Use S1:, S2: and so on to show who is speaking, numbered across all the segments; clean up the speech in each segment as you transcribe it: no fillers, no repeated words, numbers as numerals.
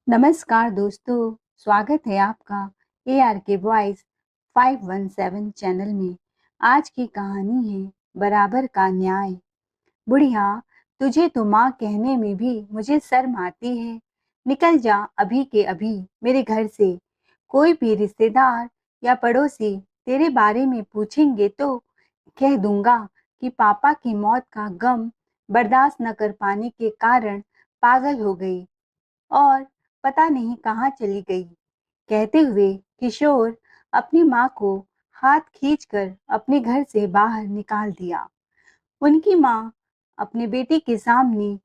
S1: नमस्कार दोस्तों, स्वागत है आपका ARK वॉइस 517 चैनल में। आज की कहानी है बराबर का न्याय। बुढ़िया, तुझे तो माँ कहने में भी मुझे शर्म आती है। निकल जा अभी के अभी मेरे घर से। कोई भी रिश्तेदार या पड़ोसी तेरे बारे में पूछेंगे तो कह दूंगा कि पापा की मौत का गम बर्दाश्त न कर पाने के कारण पागल हो गई और पता नहीं कहाँ चली गई। कहते हुए किशोर अपनी माँ को हाथ खींचकर अपने घर से बाहर निकाल दिया। उनकी माँ अपने बेटे के सामने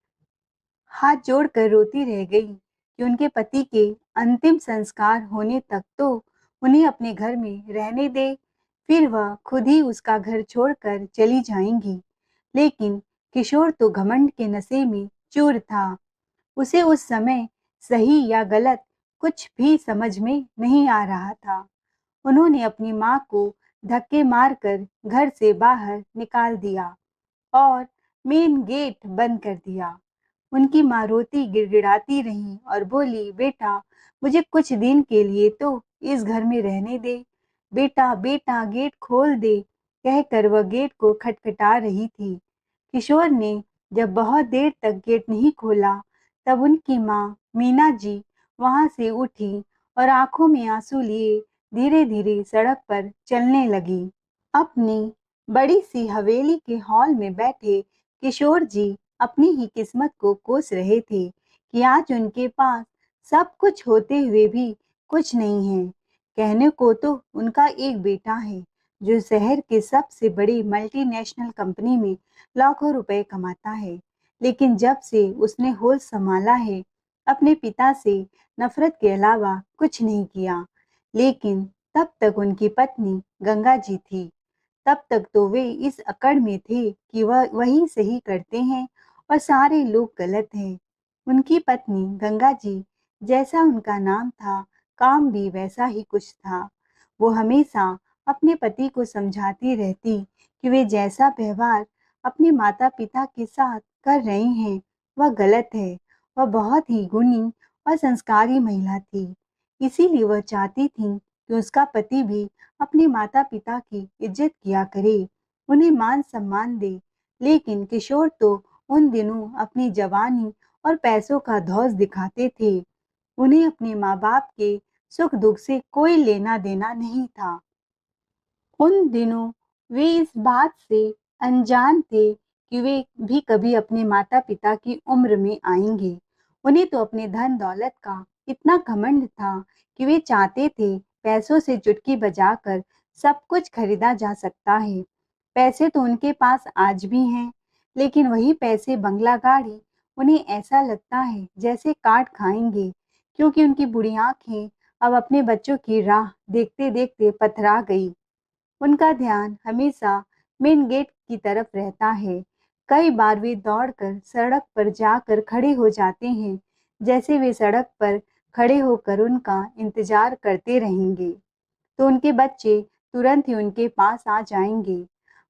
S1: हाथ जोड़कर रोती रह गई कि उनके पति के अंतिम संस्कार होने तक तो उन्हें अपने घर में रहने दे, फिर वह खुद ही उसका घर छोड़कर चली जाएंगी। लेकिन किशोर तो घमंड के नशे में चूर था। उसे उस समय सही या गलत कुछ भी समझ में नहीं आ रहा था। उन्होंने अपनी माँ को धक्के मारकर घर से बाहर निकाल दिया और मेन गेट बंद कर दिया। उनकी माँ रोती गिड़गिड़ाती रही और बोली, बेटा मुझे कुछ दिन के लिए तो इस घर में रहने दे। बेटा बेटा गेट खोल दे, कहकर वह गेट को खटखटा रही थी। किशोर ने जब बहुत देर तक गेट नहीं खोला, तब उनकी माँ मीना जी वहां से उठी और आंखों में आंसू लिए धीरे धीरे सड़क पर चलने लगी। अपनी बड़ी सी हवेली के हॉल में बैठे किशोर जी अपनी ही किस्मत को कोस रहे थे कि आज उनके पास सब कुछ होते हुए भी कुछ नहीं है। कहने को तो उनका एक बेटा है जो शहर के सबसे बड़ी मल्टीनेशनल कंपनी में लाखों रुपए कमाता है, लेकिन जब से उसने होश संभाला है अपने पिता से नफरत के अलावा कुछ नहीं किया। लेकिन तब तक उनकी पत्नी गंगा जी थी। तब तक तो वे इस अकड़ में थे कि वह वही सही करते हैं और सारे लोग गलत हैं। उनकी पत्नी गंगा जी, जैसा उनका नाम था, काम भी वैसा ही कुछ था। वो हमेशा अपने पति को समझाती रहती कि वे जैसा व्यवहार अपने माता पिता के साथ कर रहे हैं वह गलत है। वह बहुत ही गुणी और संस्कारी महिला थी। इसीलिए वह चाहती थी कि उसका पति भी अपने माता पिता की इज्जत किया करे, उन्हें मान सम्मान दे। लेकिन किशोर तो उन दिनों अपनी जवानी और पैसों का धौंस दिखाते थे। उन्हें अपने माँ बाप के सुख दुख से कोई लेना देना नहीं था। उन दिनों वे इस बात से अनजान थे कि वे भी कभी अपने माता पिता की उम्र में आएंगे। उन्हें तो अपने धन दौलत का इतना घमंड था कि वे चाहते थे पैसों से चुटकी बजाकर सब कुछ खरीदा जा सकता है। पैसे तो उनके पास आज भी हैं, लेकिन वही पैसे बंगला गाड़ी उन्हें ऐसा लगता है जैसे काट खाएंगे, क्योंकि उनकी बुरी आंखें अब अपने बच्चों की राह देखते देखते पथरा गई। उनका ध्यान हमेशा मेन गेट की तरफ रहता है। कई बार वे दौड़कर सड़क पर जाकर खड़े हो जाते हैं, जैसे वे सड़क पर खड़े होकर उनका इंतजार करते रहेंगे तो उनके बच्चे तुरंत ही उनके पास आ जाएंगे।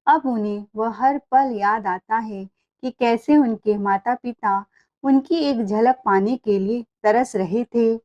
S1: अब उन्हें वह हर पल याद आता है कि कैसे उनके माता पिता उनकी एक झलक पाने के लिए तरस रहे थे।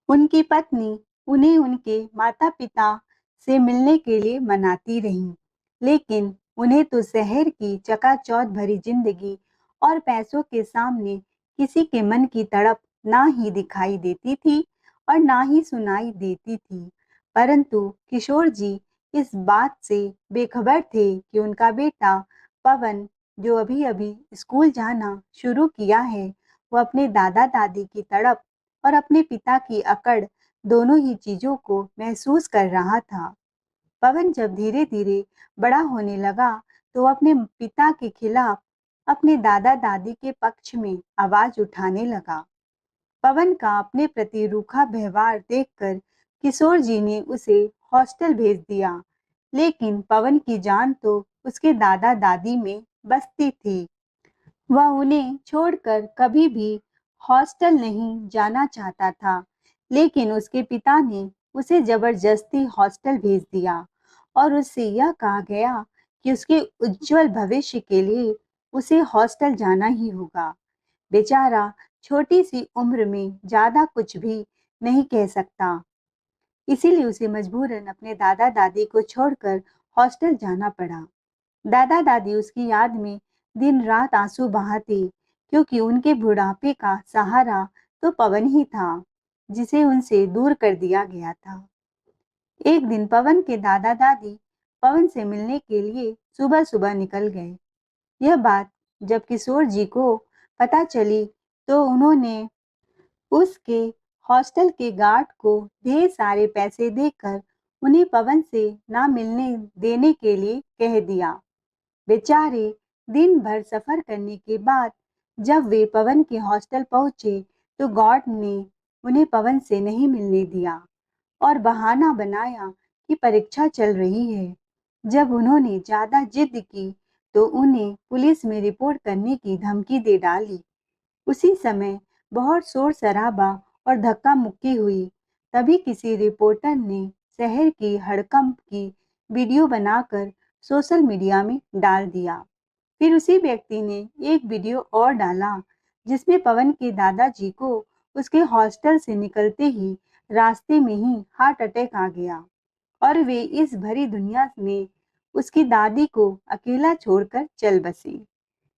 S1: उनकी पत्नी उन्हें उनके माता-पिता से मिलने के लिए मनाती रही, लेकिन उन्हें तो शहर की चकाचौंध भरी जिंदगी और पैसों के सामने किसी के मन की तड़प ना ही दिखाई देती थी और ना ही सुनाई देती थी। परंतु किशोर जी इस बात से बेखबर थे कि उनका बेटा पवन, जो अभी-अभी स्कूल जाना शुरू किया है, वो अपने दादा-दादी की तड़प और अपने पिता की अकड़ दोनों ही चीजों को महसूस कर रहा था। पवन जब धीरे धीरे बड़ा होने लगा तो वो अपने पिता के खिलाफ अपने दादा दादी के पक्ष में आवाज उठाने लगा। पवन का अपने प्रति रूखा व्यवहार देखकर किशोर जी ने उसे हॉस्टल भेज दिया, लेकिन पवन की जान तो उसके दादा दादी में बसती थी। वह उन्हें छोड़कर कभी भी हॉस्टल नहीं जाना चाहता था, लेकिन उसके पिता ने उसे जबरदस्ती हॉस्टल भेज दिया और उससे यह कहा गया कि उसके उज्जवल भविष्य के लिए उसे हॉस्टल जाना ही होगा। बेचारा छोटी सी उम्र में ज्यादा कुछ भी नहीं कह सकता, इसीलिए उसे मजबूरन अपने दादा दादी को छोड़कर हॉस्टल जाना पड़ा। दादा दादी उसकी याद में दिन रात आंसू बहाते, क्योंकि उनके बुढ़ापे का सहारा तो पवन ही था, जिसे उनसे दूर कर दिया गया था। एक दिन पवन के दादा दादी पवन से मिलने के लिए सुबह सुबह निकल गए। यह बात जब किशोर जी को पता चली तो उन्होंने उसके हॉस्टल के गार्ड को ढेर सारे पैसे देकर उन्हें पवन से ना मिलने देने के लिए कह दिया। बेचारे दिन भर सफर करने के बाद जब वे पवन के हॉस्टल पहुंचे तो गार्ड ने उन्हें पवन से नहीं मिलने दिया और बहाना बनाया कि परीक्षा चल रही है। जब उन्होंने ज्यादा जिद की तो उन्हें पुलिस में रिपोर्ट करने की धमकी दे डाली। उसी समय बहुत शोर शराबा और धक्का मुक्की हुई। तभी किसी रिपोर्टर ने शहर की हड़कंप की वीडियो बनाकर सोशल मीडिया में डाल दिया। फिर उसी व्यक्ति ने एक वीडियो और डाला जिसमें पवन के दादाजी को उसके हॉस्टल से निकलते ही रास्ते में ही हार्ट अटैक आ गया और वे इस भरी दुनिया में उसकी दादी को अकेला छोड़कर चल बसे।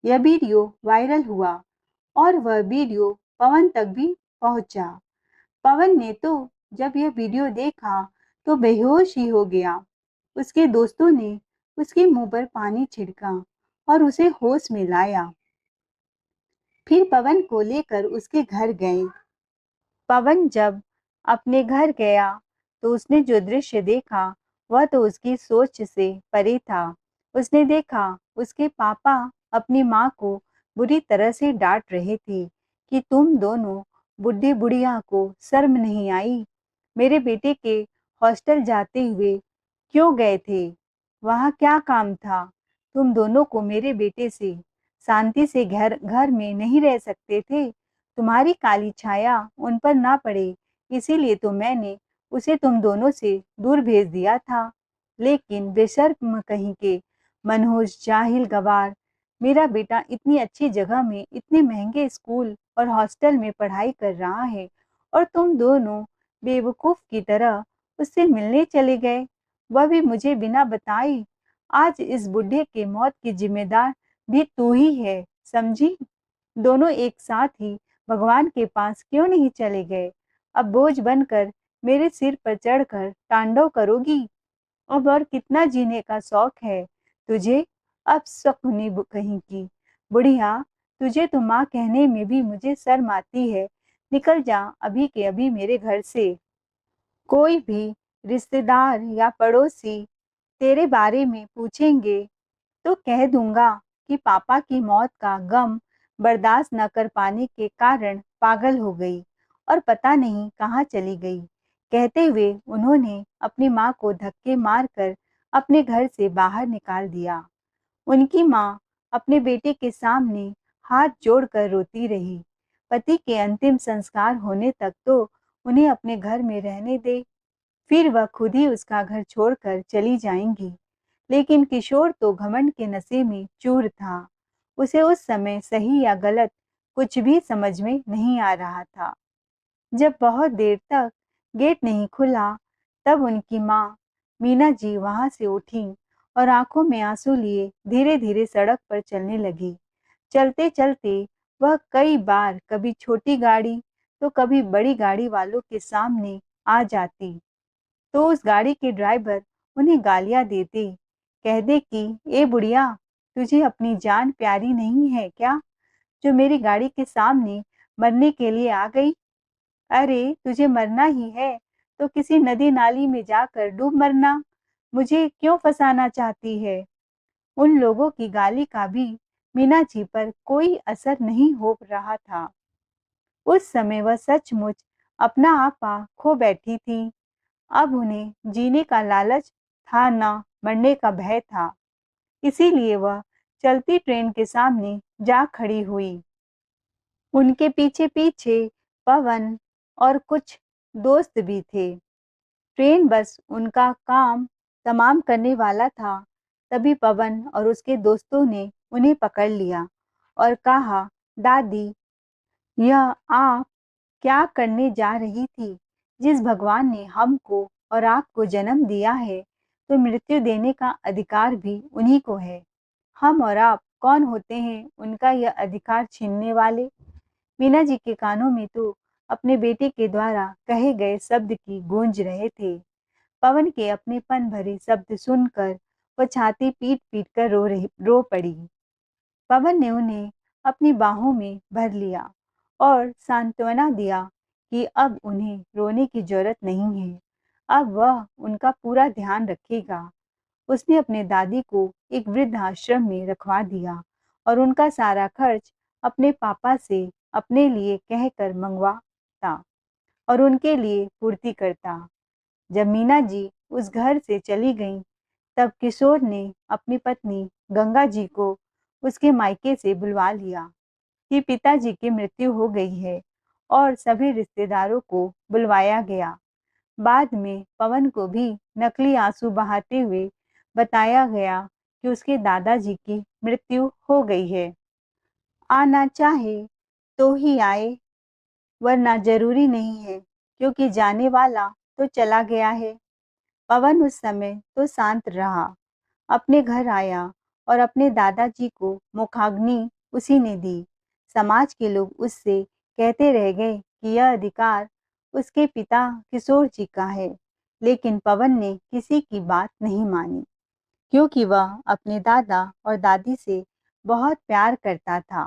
S1: यह वीडियो वायरल हुआ और वह वीडियो पवन तक भी पहुंचा। पवन ने तो जब यह वीडियो देखा तो बेहोश ही हो गया। उसके दोस्तों ने उसके मुंह पर पानी छिड़का और उसे होश में लाया। फिर पवन को लेकर उसके घर गए। पवन जब अपने घर गया तो उसने जो दृश्य देखा वह तो उसकी सोच से परे था। उसने देखा उसके पापा अपनी माँ को बुरी तरह से डांट रहे थे कि तुम दोनों बुढ़े बुढ़िया को शर्म नहीं आई, मेरे बेटे के हॉस्टल जाते हुए क्यों गए थे, वहाँ क्या काम था, तुम दोनों को मेरे बेटे से शांति से घर घर में नहीं रह सकते थे, तुम्हारी काली छाया उन पर ना पड़े, इसीलिए तो मैंने उसे तुम दोनों से दूर भेज दिया था। लेकिन बेशर्म कहीं के मनहूस जाहिल गवार, मेरा बेटा इतनी अच्छी जगह में इतने महंगे स्कूल और हॉस्टल में पढ़ाई कर रहा है और तुम दोनों बेवकूफ की तरह उससे मिलने चले गए, वह भी मुझे बिना बताए। आज इस बुढ़े के मौत की जिम्मेदार भी तू ही है, समझी? दोनों एक साथ ही भगवान के पास क्यों नहीं चले गए? अब बोझ बनकर मेरे सिर पर चढ़कर तांडव करोगी? अब और कितना जीने का शौक है तुझे? अब शकुनी कहीं की बुढ़िया, तुझे तो माँ कहने में भी मुझे शर्म आती है। निकल जा अभी के अभी मेरे घर से। कोई भी रिश्तेदार या पड़ोसी तेरे बारे में पूछेंगे तो कह दूंगा कि पापा की मौत का गम बर्दाश्त न कर पाने के कारण पागल हो गई और पता नहीं कहाँ चली गई। कहते हुए उन्होंने अपनी माँ को धक्के मारकर अपने घर से बाहर निकाल दिया। उनकी माँ अपने बेटे के सामने हाथ जोड़कर रोती रही। पति के अंतिम संस्कार होने तक तो उन्हें अपने घर में रहने दे, फिर वह खुद ही उसका घर छोड़कर चली जाएंगी। लेकिन किशोर तो घमंड के नशे में चूर था। उसे उस समय सही या गलत कुछ भी समझ में नहीं आ रहा था। जब बहुत देर तक गेट नहीं खुला तब उनकी माँ मीना जी वहां से उठी और आंखों में आंसू लिए धीरे धीरे सड़क पर चलने लगी। चलते चलते वह कई बार कभी छोटी गाड़ी तो कभी बड़ी गाड़ी वालों के सामने आ जाती तो उस गाड़ी के ड्राइवर उन्हें गालियां देते, कह दे कि ए बुढ़िया, तुझे अपनी जान प्यारी नहीं है क्या, जो मेरी गाड़ी के सामने मरने के लिए आ गई? अरे तुझे मरना ही है तो किसी नदी नाली में जाकर डूब मरना, मुझे क्यों फंसाना चाहती है? उन लोगों की गाली का भी मीना जी पर कोई असर नहीं हो रहा था। उस समय वह सचमुच अपना आपा खो बैठी थी। अब उन्हें जीने का लालच था न मरने का भय था। इसीलिए वह चलती ट्रेन के सामने जा खड़ी हुई। उनके पीछे पीछे पवन और कुछ दोस्त भी थे। ट्रेन बस उनका काम तमाम करने वाला था। तभी पवन और उसके दोस्तों ने उन्हें पकड़ लिया और कहा, दादी यह आप क्या करने जा रही थी? जिस भगवान ने हमको और आपको जन्म दिया है, तो मृत्यु देने का अधिकार भी उन्हीं को है। हम और आप कौन होते हैं उनका यह अधिकार छीनने वाले? मीना जी के कानों में तो अपने बेटे के द्वारा कहे गए शब्द की गूंज रहे थे। पवन के अपनेपन भरे शब्द सुनकर वो छाती पीट-पीट कर रो पड़ी। पवन ने उन्हें अपनी बाहों में भर लिया और सांत्वना दिया कि अब उन्हें रोने की जरूरत नहीं है। अब वह उनका पूरा ध्यान रखेगा। उसने अपने दादी को एक वृद्धाश्रम में रखवा दिया और उनका सारा खर्च अपने पापा से अपने लिए कहकर मंगवाता और उनके लिए पूर्ति करता। जब मीना जी उस घर से चली गईं, तब किशोर ने अपनी पत्नी गंगा जी को उसके मायके से बुलवा लिया कि पिताजी की मृत्यु हो गई है और सभी रिश्तेदारों को बुलवाया गया। बाद में पवन को भी नकली आंसू बहाते हुए बताया गया कि उसके दादाजी की मृत्यु हो गई है। आना चाहे तो ही आए, वरना जरूरी नहीं है, क्योंकि जाने वाला तो चला गया है। पवन उस समय तो शांत रहा। अपने घर आया और अपने दादाजी को मुखाग्नि उसी ने दी। समाज के लोग उससे कहते रह गए कि यह अधिकार उसके पिता किशोर जी का है, लेकिन पवन ने किसी की बात नहीं मानी, क्योंकि वह अपने दादा और दादी से बहुत प्यार करता था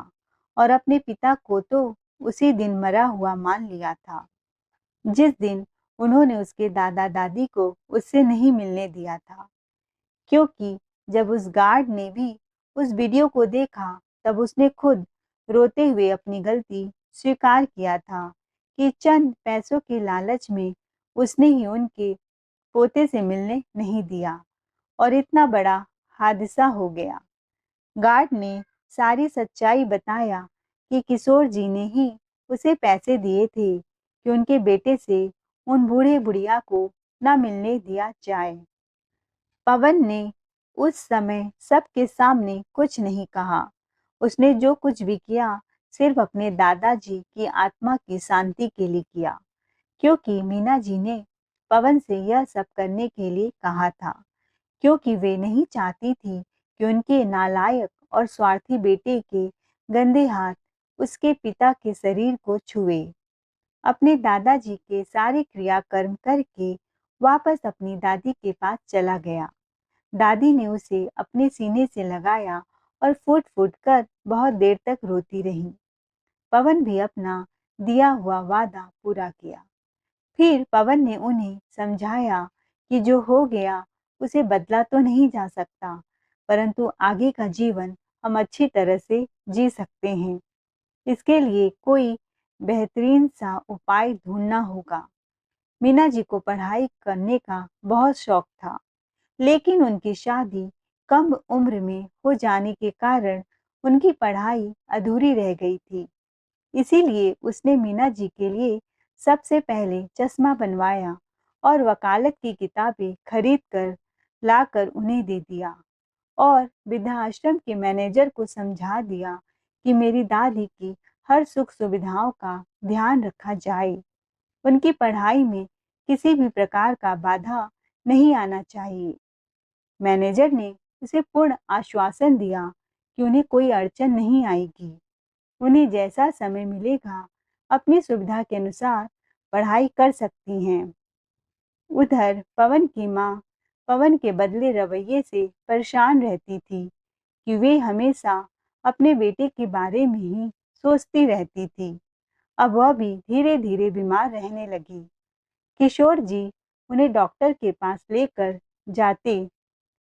S1: और अपने पिता को तो उसी दिन मरा हुआ मान लिया था, जिस दिन उन्होंने उसके दादा दादी को उससे नहीं मिलने दिया था। क्योंकि जब उस गार्ड ने भी उस वीडियो को देखा, तब उसने खुद रोते हुए अपनी गलती स्वीकार किया था कि चंद पैसों के लालच में उसने ही उनके पोते से मिलने नहीं दिया और इतना बड़ा हादसा हो गया। गार्ड ने सारी सच्चाई बताया कि किशोर जी ने ही उसे पैसे दिए थे कि उनके बेटे से उन बूढ़े बुढ़िया को न मिलने दिया जाए। पवन ने उस समय सबके सामने कुछ नहीं कहा। उसने जो कुछ भी किया, सिर्फ अपने दादाजी की आत्मा की शांति के लिए किया, क्योंकि मीना जी ने पवन से यह सब करने के लिए कहा था, क्योंकि वे नहीं चाहती थी कि उनके नालायक और स्वार्थी बेटे के गंदे हाथ उसके पिता के शरीर को छुए। अपने दादाजी के सारे क्रियाकर्म करके वापस अपनी दादी के पास चला गया। दादी ने उसे अपने सीने से लगाया और फूट फूट कर बहुत देर तक रोती रही। पवन भी अपना दिया हुआ वादा पूरा किया। फिर पवन ने उन्हें समझाया कि जो हो गया उसे बदला तो नहीं जा सकता, परंतु आगे का जीवन हम अच्छी तरह से जी सकते हैं। इसके लिए कोई बेहतरीन सा उपाय ढूंढना होगा। मीना जी को पढ़ाई करने का बहुत शौक था, लेकिन उनकी शादी कम उम्र में हो जाने के कारण उनकी पढ़ाई अधूरी रह गई थी। इसीलिए उसने मीना जी के लिए सबसे पहले चश्मा बनवाया और वकालत की किताबें खरीद कर लाकर उन्हें दे दिया और वृद्धाश्रम के मैनेजर को समझा दिया कि मेरी दादी की हर सुख सुविधाओं का ध्यान रखा जाए। उनकी पढ़ाई में किसी भी प्रकार का बाधा नहीं आना चाहिए। मैनेजर ने उसे पूर्ण आश्वासन दिया कि उन्हें कोई अड़चन नहीं आएगी। उन्हें जैसा समय मिलेगा अपनी सुविधा के अनुसार पढ़ाई कर सकती हैं। उधर पवन की माँ पवन के बदले रवैये से परेशान रहती थी कि वे हमेशा अपने बेटे के बारे में ही सोचती रहती थी। अब वह भी धीरे धीरे बीमार रहने लगी। किशोर जी उन्हें डॉक्टर के पास लेकर जाते।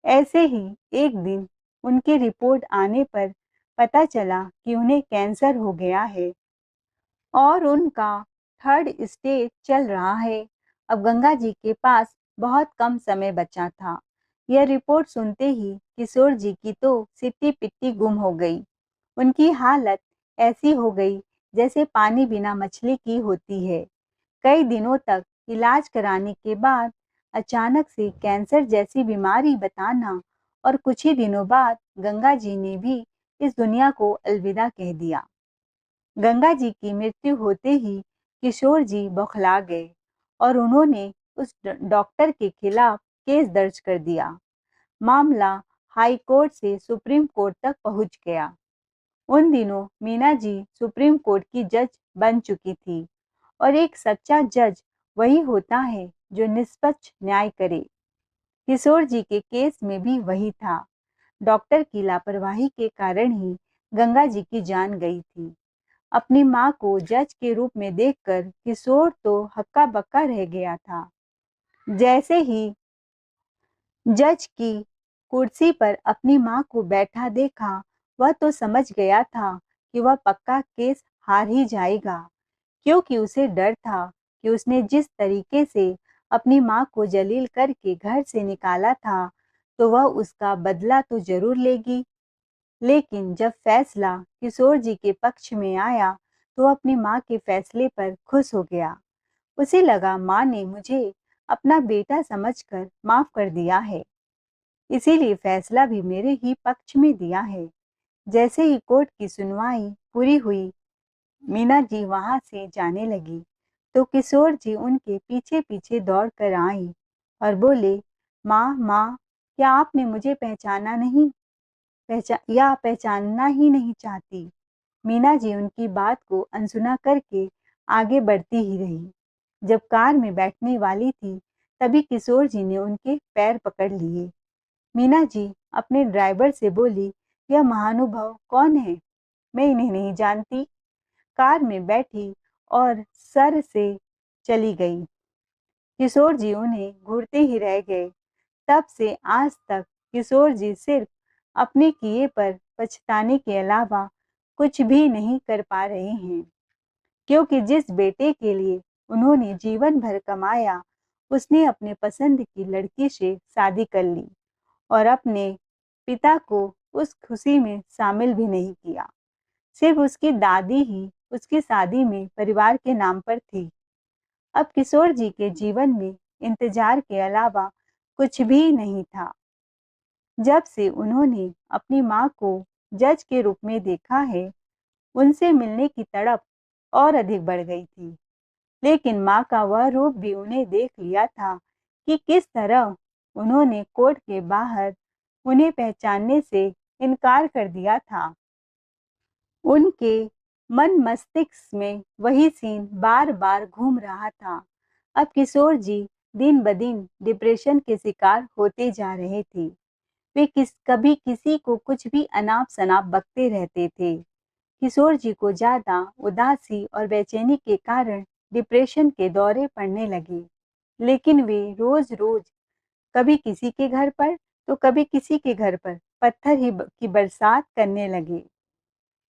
S1: ऐसे ही एक दिन उनकी रिपोर्ट आने पर पता चला कि उन्हें कैंसर हो गया है और उनका थर्ड स्टेज चल रहा है। अब गंगा जी के पास बहुत कम समय बचा था। यह रिपोर्ट सुनते ही किशोर जी की तो सिट्टी पिट्टी गुम हो गई। उनकी हालत ऐसी हो गई जैसे पानी बिना मछली की होती है। कई दिनों तक इलाज कराने के बाद अचानक से कैंसर जैसी बीमारी बताना और कुछ ही दिनों बाद गंगा जी ने भी इस दुनिया को अलविदा कह दिया। गंगा जी की मृत्यु होते ही किशोर जी बौखला गए और उन्होंने उस डॉक्टर के खिलाफ केस दर्ज कर दिया। मामला हाई कोर्ट से सुप्रीम कोर्ट तक पहुंच गया। उन दिनों मीना जी सुप्रीम कोर्ट की जज बन चुकी थी और एक सच्चा जज वही होता है जो निष्पक्ष न्याय करे। किशोर जी के केस में भी वही था। डॉक्टर की लापरवाही के कारण ही गंगा जी की जान गई थी। अपनी मां को जज के रूप में देखकर किशोर तो हक्का बक्का रह गया था। जैसे ही जज की कुर्सी पर अपनी मां को बैठा देखा, वह तो समझ गया था कि वह पक्का केस हार ही जाएगा, क्योंकि उसे डर था कि उसने जिस तरीके से अपनी मां को जलील करके घर से निकाला था, तो वह उसका बदला तो जरूर लेगी। लेकिन जब फैसला किशोर जी के पक्ष में आया, तो वह अपनी मां के फैसले पर खुश हो गया। उसे लगा मां ने मुझे अपना बेटा समझकर माफ कर दिया है, इसीलिए फैसला भी मेरे ही पक्ष में दिया है। जैसे ही कोर्ट की सुनवाई पूरी हुई, मीना जी वहां से जाने लगी, तो किशोर जी उनके पीछे पीछे दौड़ कर आई और बोले, माँ माँ, क्या आपने मुझे पहचाना नहीं? पहचानना ही नहीं चाहती? मीना जी उनकी बात को अनसुना करके आगे बढ़ती ही रही। जब कार में बैठने वाली थी, तभी किशोर जी ने उनके पैर पकड़ लिए। मीना जी अपने ड्राइवर से बोली, यह महानुभाव कौन है? मैं इन्हें नहीं जानती। कार में बैठी और सर से चली गई। किशोर जी उन्हें घूरते ही रह गए। तब से आज तक किशोर जी सिर्फ अपने किए पर पछताने के अलावा कुछ भी नहीं कर पा रहे हैं, क्योंकि जिस बेटे के लिए उन्होंने जीवन भर कमाया, उसने अपने पसंद की लड़की से शादी कर ली और अपने पिता को उस खुशी में शामिल भी नहीं किया। सिर्फ उसकी दादी ही उसकी शादी में परिवार के नाम पर थी। अब किशोर जी के जीवन में इंतजार के अलावा कुछ भी नहीं था। जब से उन्होंने अपनी मां को जज के रूप में देखा है, उनसे मिलने की तड़प और अधिक बढ़ गई थी। लेकिन मां का वह रूप भी उन्हें देख लिया था कि किस तरह उन्होंने कोर्ट के बाहर उन्हें पहचानने से इनकार कर दिया था। उनके मन मस्तिष्क में वही सीन बार बार घूम रहा था। अब किशोर जी दिन ब दिन डिप्रेशन के शिकार होते जा रहे थे। वे कभी किसी को कुछ भी अनाप शनाप बकते रहते थे। किशोर जी को ज्यादा उदासी और बेचैनी के कारण डिप्रेशन के दौरे पड़ने लगे। लेकिन वे रोज रोज कभी किसी के घर पर तो कभी किसी के घर पर पत्थर की बरसात करने लगे।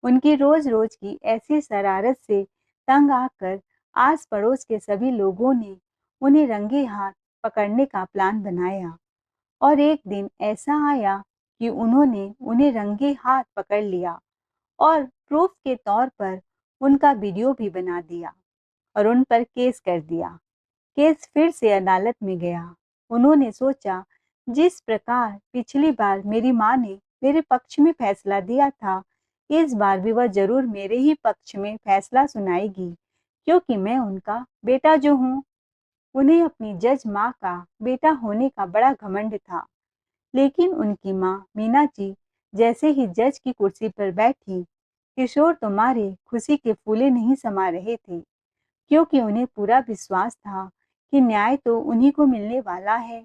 S1: उनकी रोज रोज की ऐसी शरारत से तंग आकर आस पड़ोस के सभी लोगों ने उन्हें रंगे हाथ पकड़ने का प्लान बनाया और एक दिन ऐसा आया कि उन्होंने उन्हें रंगे हाथ पकड़ लिया और प्रूफ के तौर पर उनका वीडियो भी बना दिया और उन पर केस कर दिया। केस फिर से अदालत में गया। उन्होंने सोचा, जिस प्रकार पिछली बार मेरी माँ ने मेरे पक्ष में फैसला दिया था, इस बार भी वह जरूर मेरे ही पक्ष में फैसला सुनाएगी, क्योंकि मैं उनका बेटा जो हूँ। उन्हें अपनी जज माँ का बेटा होने का बड़ा घमंड था। लेकिन उनकी माँ मीना जी जैसे ही जज की कुर्सी पर बैठी, किशोर तो मारे खुशी के फूले नहीं समा रहे थे, क्योंकि उन्हें पूरा विश्वास था कि न्याय तो उन्हीं को मिलने वाला है।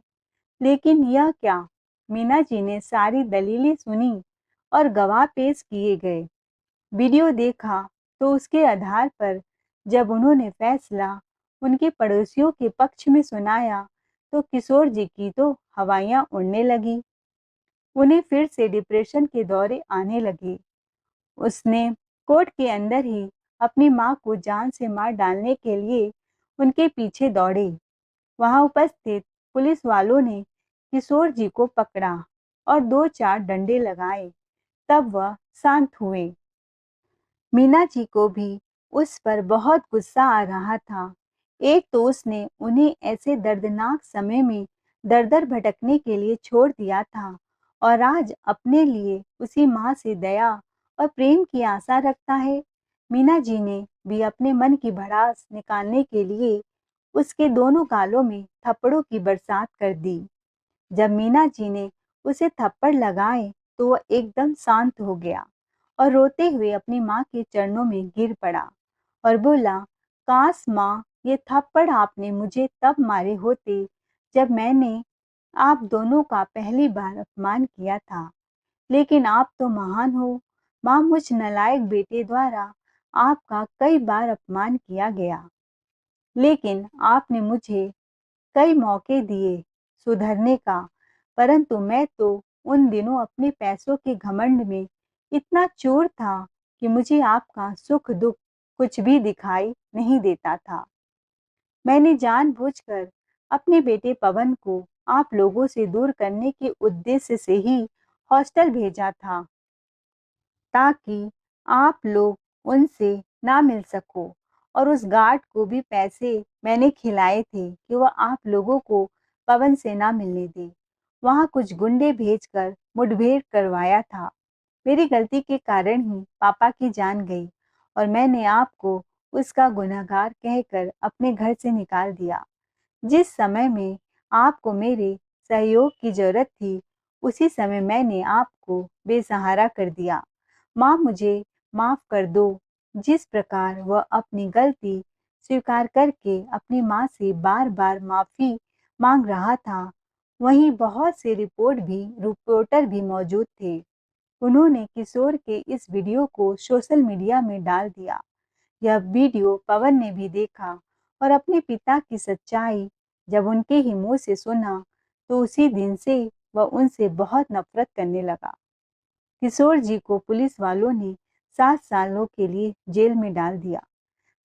S1: लेकिन यह क्या, मीना जी ने सारी दलीलें सुनी और गवाह पेश किए गए, वीडियो देखा, तो उसके आधार पर जब उन्होंने फैसला उनके पड़ोसियों के पक्ष में सुनाया, तो किशोर जी की तो हवाइयां उड़ने लगी। उन्हें फिर से डिप्रेशन के दौरे आने लगे। उसने कोर्ट के अंदर ही अपनी मां को जान से मार डालने के लिए उनके पीछे दौड़े। वहां उपस्थित पुलिस वालों ने किशोर जी को पकड़ा और दो चार डंडे लगाए, तब वह शांत हुए। मीना जी को भी उस पर बहुत गुस्सा आ रहा था। एक तो उसने उन्हें ऐसे दर्दनाक समय में दर-दर भटकने के लिए छोड़ दिया था और आज अपने लिए उसी माँ से दया और प्रेम की आशा रखता है। मीना जी ने भी अपने मन की भड़ास निकालने के लिए उसके दोनों गालों में थप्पड़ों की बरसात कर दी। जब मीना जी ने उसे थप्पड़ लगाए तो वह एकदम शांत हो गया और रोते हुए अपनी माँ के चरणों में गिर पड़ा और बोला, काश माँ, ये थप्पड़ आपने मुझे तब मारे होते जब मैंने आप दोनों का पहली बार अपमान किया था। लेकिन आप तो महान हो माँ, मुझ नालायक बेटे द्वारा आपका कई बार अपमान किया गया, लेकिन आपने मुझे कई मौके दिए सुधरने का, परंतु मैं तो उन दिनों अपने पैसों के घमंड में इतना चूर था कि मुझे आपका सुख दुख कुछ भी दिखाई नहीं देता था। मैंने जानबूझकर अपने बेटे पवन को आप लोगों से दूर करने के उद्देश्य से ही हॉस्टल भेजा था, ताकि आप लोग उनसे ना मिल सको। और उस गार्ड को भी पैसे मैंने खिलाए थे कि वह आप लोगों को पवन से ना मिलने दे। वहां कुछ गुंडे भेजकर मुठभेड़ करवाया था। मेरी गलती के कारण ही पापा की जान गई और मैंने आपको उसका गुनहगार कहकर अपने घर से निकाल दिया। जिस समय में आपको मेरे सहयोग की जरूरत थी, उसी समय मैंने आपको बेसहारा कर दिया। माँ, मुझे माफ कर दो। जिस प्रकार वह अपनी गलती स्वीकार करके अपनी माँ से बार बार माफी मांग रहा था, वहीं बहुत से रिपोर्टर भी मौजूद थे। उन्होंने किशोर के इस वीडियो को सोशल मीडिया में डाल दिया। यह वीडियो पवन ने भी देखा और अपने पिता की सच्चाई जब उनके ही मुंह से सुना, तो उसी दिन से वह उनसे बहुत नफरत करने लगा। किशोर जी को पुलिस वालों ने 7 सालों के लिए जेल में डाल दिया।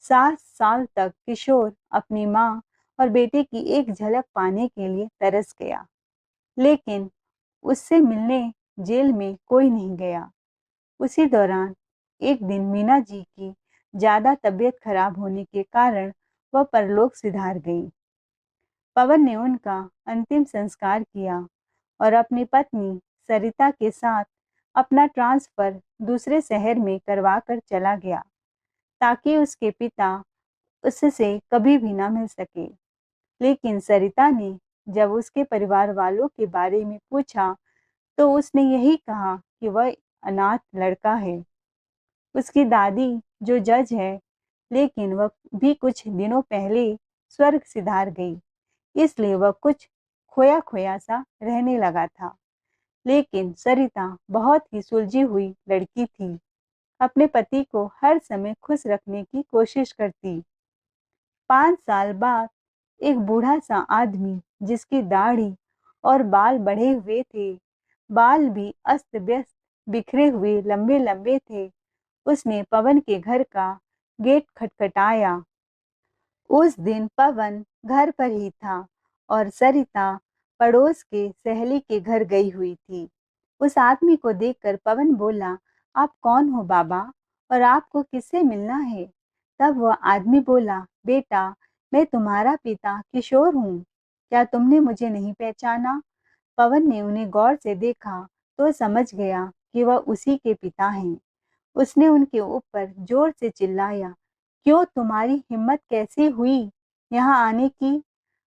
S1: 7 साल तक किशोर अपनी माँ और बेटे की एक झलक पाने के लिए तरस गया, लेकिन उससे मिलने जेल में कोई नहीं गया। उसी दौरान एक दिन मीना जी की ज्यादा तबीयत खराब होने के कारण वह परलोक सिधार गई। पवन ने उनका अंतिम संस्कार किया और अपनी पत्नी सरिता के साथ अपना ट्रांसफर दूसरे शहर में करवा कर चला गया, ताकि उसके पिता उससे कभी भी ना मिल सके। लेकिन सरिता ने जब उसके परिवार वालों के बारे में पूछा, तो उसने यही कहा कि वह अनाथ लड़का है। उसकी दादी जो जज है, लेकिन वह भी कुछ दिनों पहले स्वर्ग सिधार गई, इसलिए वह कुछ खोया खोया सा रहने लगा था। लेकिन सरिता बहुत ही सुलझी हुई लड़की थी, अपने पति को हर समय खुश रखने की कोशिश करती। 5 साल बाद एक बूढ़ा सा आदमी, जिसकी दाढ़ी और बाल बढ़े हुए थे, बाल भी अस्त व्यस्त बिखरे हुए लंबे लंबे थे, उसने पवन के घर का गेट खटखटाया। उस दिन पवन घर पर ही था और सरिता पड़ोस के सहेली के घर गई हुई थी। उस आदमी को देखकर पवन बोला, आप कौन हो बाबा, और आपको किससे मिलना है? तब वह आदमी बोला, बेटा, मैं तुम्हारा पिता किशोर हूँ। क्या तुमने मुझे नहीं पहचाना? पवन ने उन्हें गौर से देखा तो समझ गया कि वह उसी के पिता हैं। उसने उनके ऊपर जोर से चिल्लाया, क्यों, तुम्हारी हिम्मत कैसे हुई यहाँ आने की?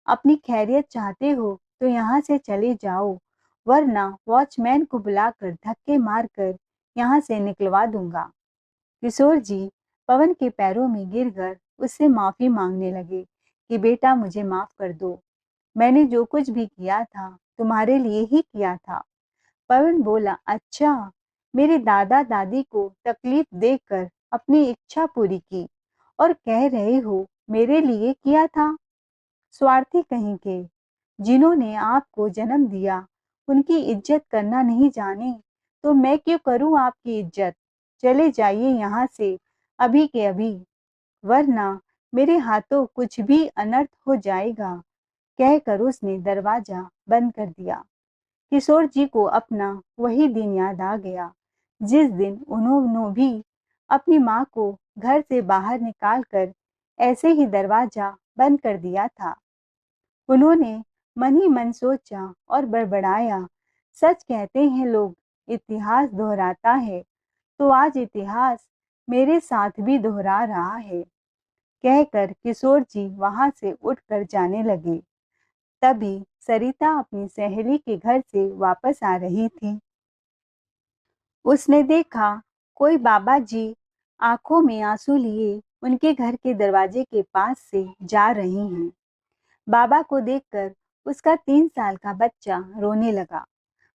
S1: अपनी खैरियत चाहते हो तो यहाँ से चले जाओ, वरना वॉचमैन को बुलाकर धक्के मारकर यहाँ से निकलवा दूंगा। किशोर जी पवन के पैरों में गिरकर उससे माफी मांगने लगे कि बेटा, मुझे माफ कर दो। मैंने जो कुछ भी किया था तुम्हारे लिए ही किया था। पवन बोला, अच्छा, मेरे दादा दादी को तकलीफ देकर अपनी इच्छा पूरी की और कह रहे हो मेरे लिए किया था? स्वार्थी कहीं के, जिन्होंने आपको जन्म दिया, उनकी इज्जत करना नहीं जाने, तो मैं क्यों करूं आपकी इज्जत? चले जाइए यहाँ से अभी के अभी, वरना मेरे हाथों कुछ भी अनर्थ हो जाएगा। कहकर उसने दरवाजा बंद कर दिया। किशोर जी को अपना वही दिन याद आ गया, जिस दिन उन्होंने भी अपनी माँ को घर से बाहर निकालकर ऐसे ही दरवाजा बंद कर दिया था। उन्होंने मन ही मन सोचा और बड़बड़ाया, सच कहते हैं लोग, इतिहास दोहराता है। तो आज इतिहास मेरे साथ भी दोहरा रहा है, कहकर किशोर जी वहां से उठकर जाने लगे। तभी सरिता अपनी सहेली के घर से वापस आ रही थी। उसने देखा कोई बाबा जी आंखों में आंसू लिए उनके घर के दरवाजे के पास से जा रही हैं। बाबा को देखकर उसका 3 साल का बच्चा रोने लगा।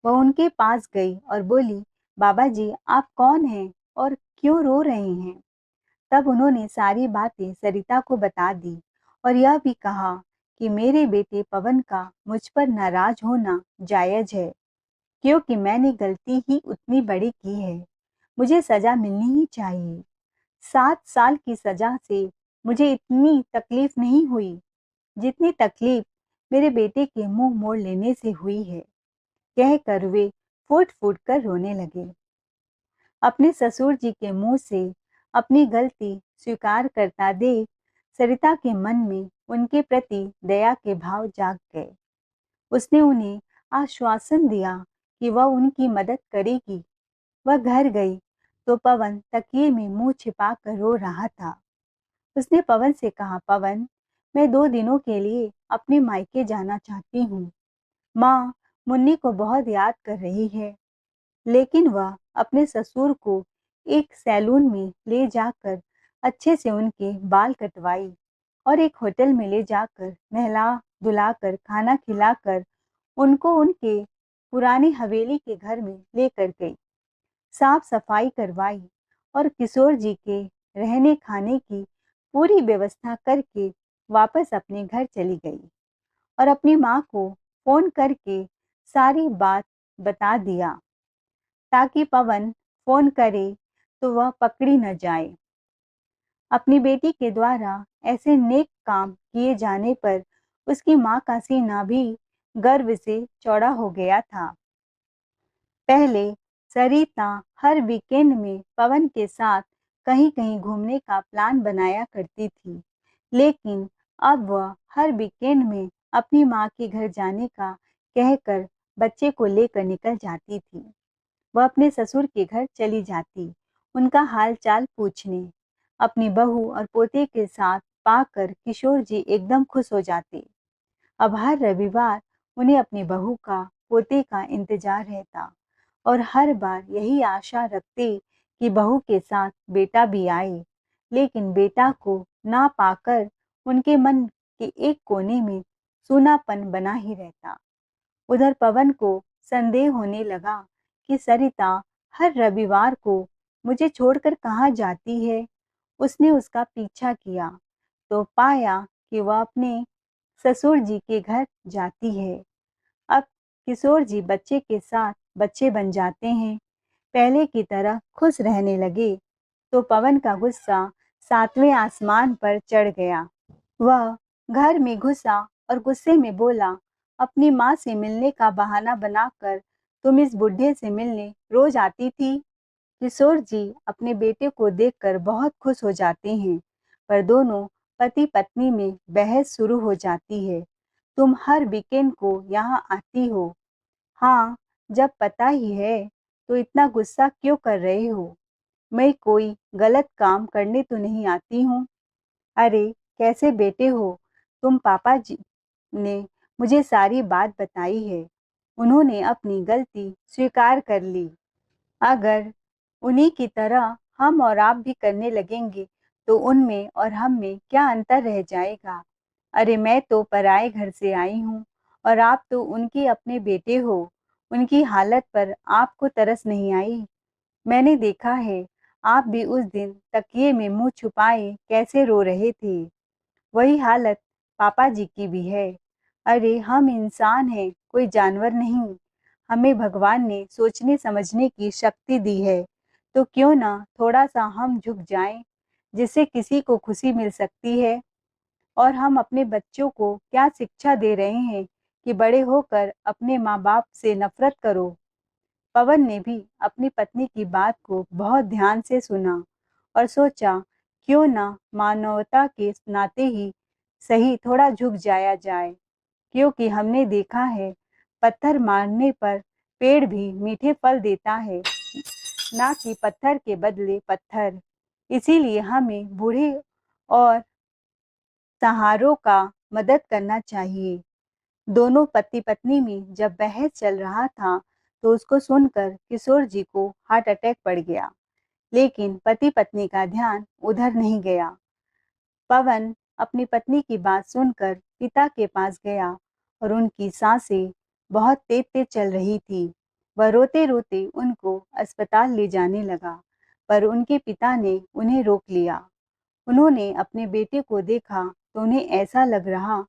S1: वह उनके पास गई और बोली, बाबा जी आप कौन हैं और क्यों रो रहे हैं? तब उन्होंने सारी बातें सरिता को बता दी और यह भी कहा कि मेरे बेटे पवन का मुझ पर नाराज होना जायज है, क्योंकि मैंने गलती ही उतनी बड़ी की है। मुझे सजा मिलनी ही चाहिए। 7 साल की सजा से मुझे इतनी तकलीफ नहीं हुई जितनी तकलीफ मेरे बेटे के मुंह मोड़ लेने से हुई है। कहकर वे फूट फूट कर रोने लगे। अपने ससुर जी के मुंह से अपनी गलती स्वीकार करता देख सरिता के मन में उनके प्रति दया के भाव जाग गए। उसने उन्हें आश्वासन दिया कि वह उनकी मदद करेगी। वह घर गई तो पवन तकिए में मुंह छिपा कर रो रहा था। उसने पवन से कहा, पवन, मैं 2 दिनों के लिए अपने मायके जाना चाहती हूँ। माँ मुन्नी को बहुत याद कर रही है। लेकिन वह अपने ससुर को एक सैलून में ले जाकर अच्छे से उनके बाल कटवाई और एक होटल में ले जाकर नहला धुलाकर खाना खिलाकर उनको उनके पुरानी हवेली के घर में लेकर गई। साफ सफाई करवाई और किशोर जी के रहने खाने की पूरी व्यवस्था करके वापस अपने घर चली गई और अपनी माँ को फोन करके सारी बात बता दिया ताकि पवन फोन करे तो वह पकड़ी न जाए। अपनी बेटी के द्वारा ऐसे नेक काम किए जाने पर उसकी माँ का सीना भी गर्व से चौड़ा हो गया था। पहले सरिता हर वीकेंड में पवन के साथ कहीं कहीं घूमने का प्लान बनाया करती थी, लेकिन अब वह हर वीकेंड में अपनी माँ के घर जाने का कहकर बच्चे को लेकर निकल जाती थी। वह अपने ससुर के घर चली जाती, उनका हाल चाल पूछने। अपनी बहू और पोते के साथ पाकर किशोर जी एकदम खुश हो जाते। अब हर रविवार उन्हें अपनी बहू का, पोते का इंतजार रहता और हर बार यही आशा रखते कि बहू के साथ बेटा भी आए। लेकिन बेटा को ना पाकर उनके मन के एक कोने में सूनापन बना ही रहता। उधर पवन को संदेह होने लगा कि सरिता हर रविवार को मुझे छोड़कर कहाँ जाती है। उसने उसका पीछा किया तो पाया कि वह अपने ससुर जी के घर जाती है। अब किशोर जी बच्चे के साथ बच्चे बन जाते हैं, पहले की तरह खुश रहने लगे तो पवन का गुस्सा 7वें आसमान पर चढ़ गया। वह घर में घुसा और गुस्से में बोला, अपनी माँ से मिलने का बहाना बनाकर तुम इस बुढ़े से मिलने रोज आती थी। किशोर जी अपने बेटे को देखकर बहुत खुश हो जाते हैं, पर दोनों पति पत्नी में बहस शुरू हो जाती है। तुम हर वीकेंड को यहाँ आती हो। हाँ, जब पता ही है तो इतना गुस्सा क्यों कर रहे हो? मैं कोई गलत काम करने तो नहीं आती हूँ। अरे कैसे बेटे हो तुम? पापा जी ने मुझे सारी बात बताई है। उन्होंने अपनी गलती स्वीकार कर ली। अगर उन्हीं की तरह हम और आप भी करने लगेंगे तो उनमें और हम में क्या अंतर रह जाएगा? अरे मैं तो पराए घर से आई हूँ और आप तो उनके अपने बेटे हो। उनकी हालत पर आपको तरस नहीं आई? मैंने देखा है, आप भी उस दिन तकिए में मुंह छुपाए कैसे रो रहे थे। वही हालत पापा जी की भी है। अरे हम इंसान हैं, कोई जानवर नहीं। हमें भगवान ने सोचने समझने की शक्ति दी है, तो क्यों ना थोड़ा सा हम झुक जाएं, जिससे किसी को खुशी मिल सकती है। और हम अपने बच्चों को क्या शिक्षा दे रहे हैं कि बड़े होकर अपने माँ बाप से नफरत करो। पवन ने भी अपनी पत्नी की बात को बहुत ध्यान से सुना और सोचा, क्यों ना मानवता के नाते ही सही थोड़ा झुक जाया जाए, क्योंकि हमने देखा है पत्थर मारने पर पेड़ भी मीठे फल देता है, ना कि पत्थर के बदले पत्थर। इसीलिए हमें बूढ़े और सहारों का मदद करना चाहिए। दोनों पति-पत्नी में जब बहस चल रहा था, तो उसको सुनकर किशोर जी को हार्ट अटैक पड़ गया। लेकिन पति-पत्नी का ध्यान उधर नहीं गया। पवन अपनी पत्नी की बात सुनकर पिता के पास गया और उनकी सांसें बहुत तेज-तेज चल रही थी। वह रोते-रोते उनको अस्पताल ले जाने लगा, पर उनके पिता ने उन्हें रोक लिया। उन्होंने अपने बेटे को देखा तो उन्हें ऐसा लग रहा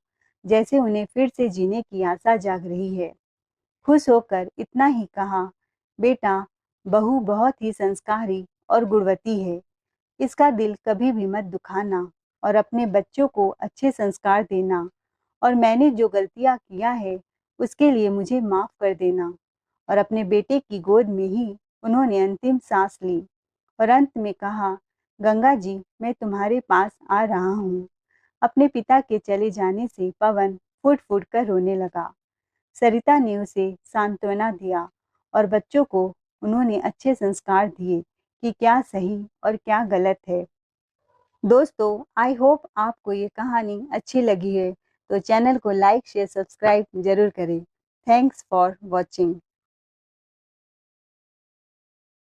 S1: जैसे उन्हें फिर से जीने की आशा जाग रही है। खुश होकर इतना ही कहा, बेटा, बहू बहुत ही संस्कारी और गुणवती है। इसका दिल कभी भी मत दुखाना और अपने बच्चों को अच्छे संस्कार देना, और मैंने जो गलतियाँ किया है उसके लिए मुझे माफ़ कर देना। और अपने बेटे की गोद में ही उन्होंने अंतिम सांस ली और अंत में कहा, गंगा जी, मैं तुम्हारे पास आ रहा हूँ। अपने पिता के चले जाने से पवन फूट-फूट कर रोने लगा। सरिता ने उसे सांत्वना दिया और बच्चों को उन्होंने अच्छे संस्कार दिए कि क्या सही और क्या गलत है। दोस्तों, आई होप आपको ये कहानी अच्छी लगी है, तो चैनल को लाइक, शेयर, सब्सक्राइब ज़रूर करें। Thanks for watching.